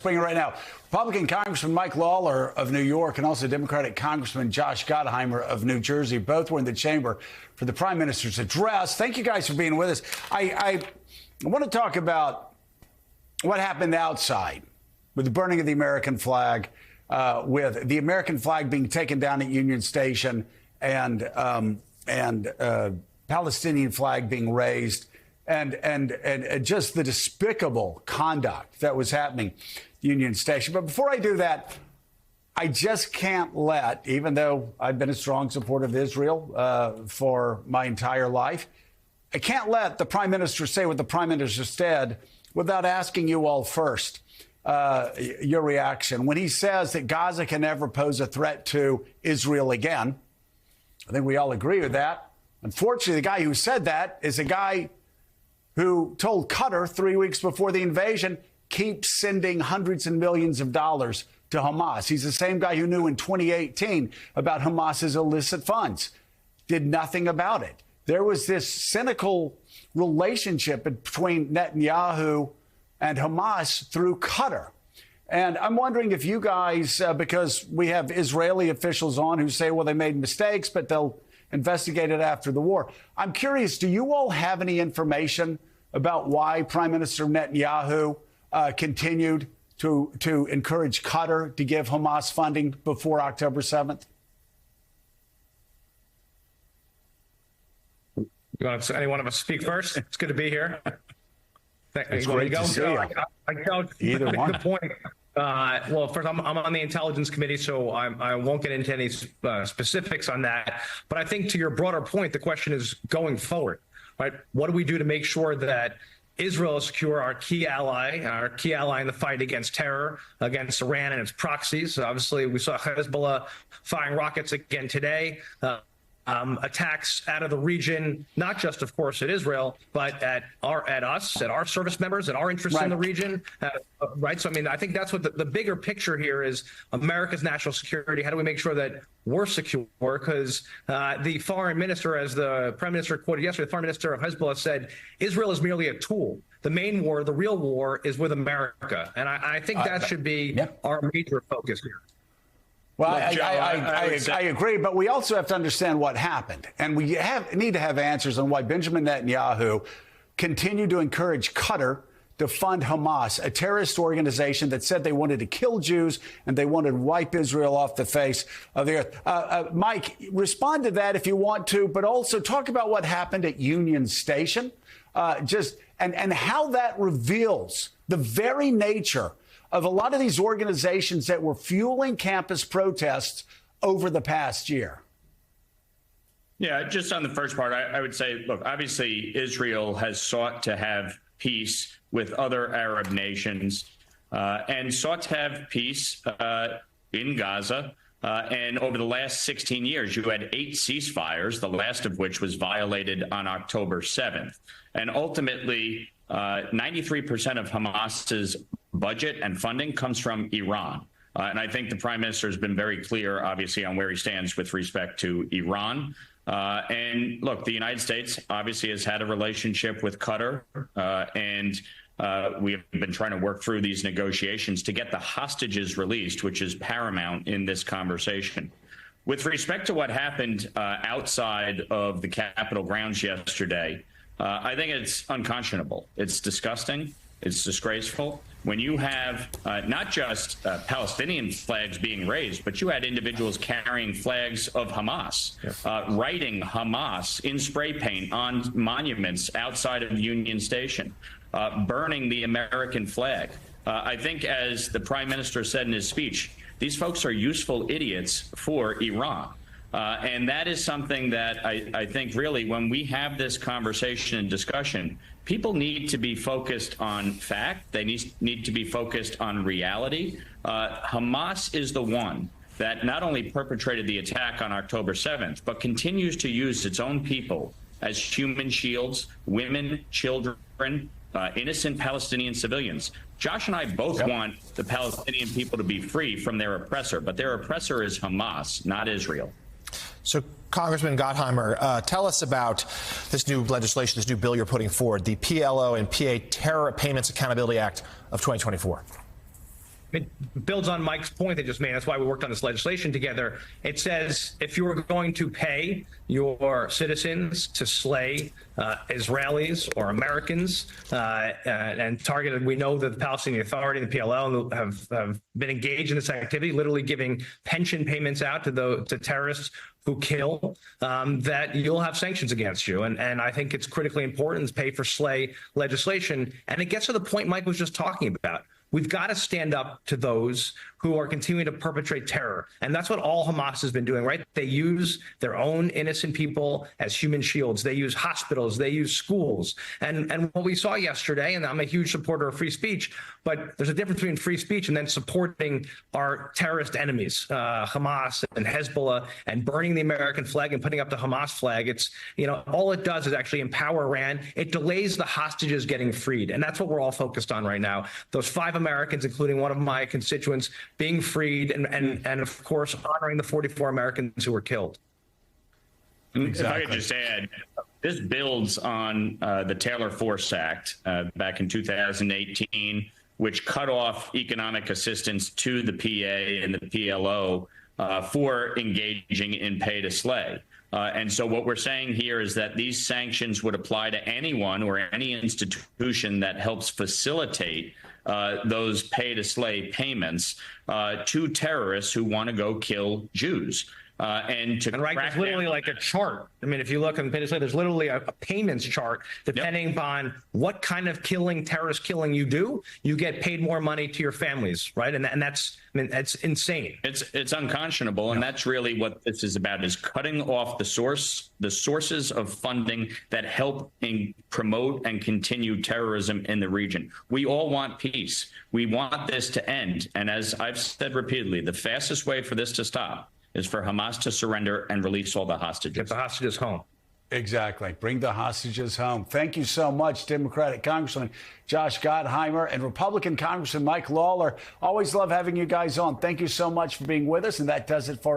Bring it right now. Republican Congressman Mike Lawler of New York and also Democratic Congressman Josh Gottheimer of New Jersey both were in the chamber for the Prime Minister's address. Thank you guys for being with us. I want to talk about what happened outside with the burning of the American flag, with the American flag being taken down at Union Station and Palestinian flag being raised, and just the despicable conduct that was happening at Union Station. But before I do that, I just can't let, even though I've been a strong supporter of Israel for my entire life, I can't let the Prime Minister say what the Prime Minister said without asking you all first your reaction. When he says that Gaza can never pose a threat to Israel again, I think we all agree with that. Unfortunately, the guy who said that is a guy who told Qatar 3 weeks before the invasion, keep sending hundreds and millions of dollars to Hamas. He's the same guy who knew in 2018 about Hamas's illicit funds, did nothing about it. There was this cynical relationship between Netanyahu and Hamas through Qatar. And I'm wondering if you guys, because we have Israeli officials on who say, well, they made mistakes, but they'll investigate it after the war. I'm curious, do you all have any information about why Prime Minister Netanyahu continued to encourage Qatar to give Hamas funding before October 7th? You want to, any one of us speak first? It's good to be here. It's great to see you. Either one. Good point. Well, first, I'm on the Intelligence Committee, so I won't get into any specifics on that. But I think to your broader point, the question is going forward, right? What do we do to make sure that Israel is secure, our key ally in the fight against terror, against Iran and its proxies? Obviously, we saw Hezbollah firing rockets again today. Attacks out of the region, not just, of course, at Israel, but at us, at our service members, at our interests in the region, right? So, I mean, I think that's what the bigger picture here is: America's national security. How do we make sure that we're secure? Because the foreign minister, as the Prime Minister quoted yesterday, the foreign minister of Hezbollah said, Israel is merely a tool. The main war, the real war, is with America. And I think that should be our major focus here. Well, I agree, but we also have to understand what happened. And we need to have answers on why Benjamin Netanyahu continued to encourage Qatar to fund Hamas, a terrorist organization that said they wanted to kill Jews and they wanted to wipe Israel off the face of the earth. Mike, respond to that if you want to, but also talk about what happened at Union Station, and how that reveals the very nature of a lot of these organizations that were fueling campus protests over the past year. Yeah, just on the first part, I would say, look, obviously Israel has sought to have peace with other Arab nations and sought to have peace in Gaza. And over the last 16 years, you had 8 ceasefires, the last of which was violated on October 7th. And ultimately, 93% of Hamas's budget and funding comes from Iran. And I think the Prime Minister has been very clear, obviously, on where he stands with respect to Iran. And look, the United States obviously has had a relationship with Qatar, and we have been trying to work through these negotiations to get the hostages released, which is paramount in this conversation. With respect to what happened outside of the Capitol grounds yesterday, I think it's unconscionable. It's disgusting. It's disgraceful. When you have not just Palestinian flags being raised, but you had individuals carrying flags of Hamas, writing Hamas in spray paint on monuments outside of Union Station, burning the American flag. I think, as the Prime Minister said in his speech, these folks are useful idiots for Iran. And that is something that I think really, when we have this conversation and discussion, people need to be focused on fact. They need to be focused on reality. Hamas is the one that not only perpetrated the attack on October 7th, but continues to use its own people as human shields, women, children, innocent Palestinian civilians. Josh and I both want the Palestinian people to be free from their oppressor, but their oppressor is Hamas, not Israel. So, Congressman Gottheimer, tell us about this new legislation, this new bill you're putting forward, the PLO and PA Terror Payments Accountability Act of 2024. it builds on Mike's point they just made. That's why we worked on this legislation together. It says if you are going to pay your citizens to slay Israelis or Americans and targeted, we know that the Palestinian Authority and the PLO have been engaged in this activity, literally giving pension payments out to terrorists who kill, that you'll have sanctions against you. And I think it's critically important to pay for slay legislation. And it gets to the point Mike was just talking about. We've got to stand up to those who are continuing to perpetrate terror. And that's what all Hamas has been doing, right? They use their own innocent people as human shields. They use hospitals. They use schools. And what we saw yesterday, and I'm a huge supporter of free speech, but there's a difference between free speech and then supporting our terrorist enemies, Hamas and Hezbollah, and burning the American flag and putting up the Hamas flag. It's, all it does is actually empower Iran. It delays the hostages getting freed. And that's what we're all focused on right now. Those 5 Americans, including one of my constituents, being freed, and of course, honoring the 44 Americans who were killed. Exactly. If I could just add, this builds on the Taylor Force Act back in 2018, which cut off economic assistance to the PA and the PLO for engaging in pay to slay. And so what we're saying here is that these sanctions would apply to anyone or any institution that helps facilitate those pay to slay payments to terrorists who want to go kill Jews. And right, there's literally like a chart. I mean, if you look on the slay, there's literally a payments chart depending upon what kind of terrorist killing you do. You get paid more money to your families, right? And that's, that's insane. It's unconscionable, and that's really what this is about: is cutting off the sources of funding that help promote and continue terrorism in the region. We all want peace. We want this to end, and as I've said repeatedly, the fastest way for this to stop is for Hamas to surrender and release all the hostages. Get the hostages home. Exactly. Bring the hostages home. Thank you so much, Democratic Congressman Josh Gottheimer and Republican Congressman Mike Lawler. Always love having you guys on. Thank you so much for being with us, and that does it for